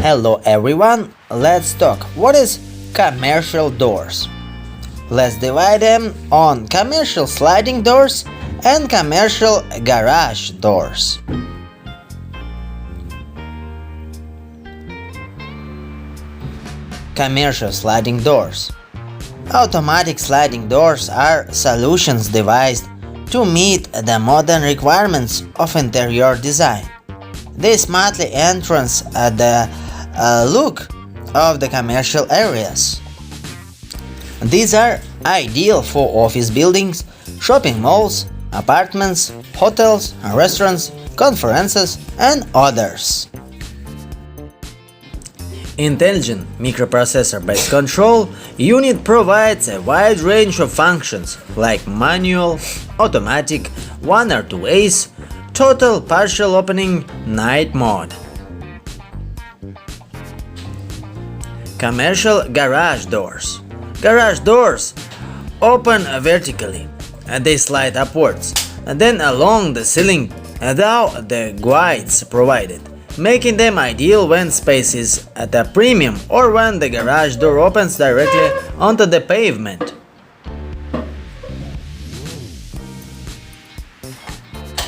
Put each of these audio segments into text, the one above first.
Hello everyone, let's talk what is commercial doors. Let's divide them on commercial sliding doors and commercial garage doors. Commercial sliding doors. Automatic sliding doors are solutions devised to meet the modern requirements of interior design. They smartly enhance the look of the commercial areas. These are ideal for office buildings, shopping malls, apartments, hotels, restaurants, conferences, and others. Intelligent microprocessor-based control unit provides a wide range of functions like manual, automatic, 1 or 2 ways, total partial opening, night mode. Commercial garage doors. Garage doors open vertically and they slide upwards and then along the ceiling without the guides provided, making them ideal when space is at a premium or when the garage door opens directly onto the pavement.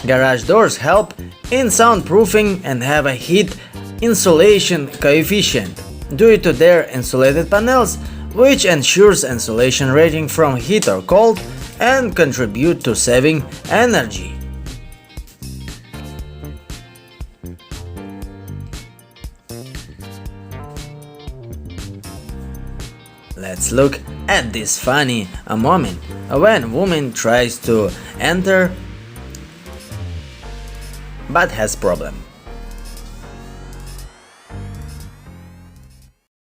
Garage doors help in soundproofing and have a heat insulation coefficient due to their insulated panels, which ensures insulation rating from heat or cold and contribute to saving energy. Let's look at this funny moment when a woman tries to enter but has problem.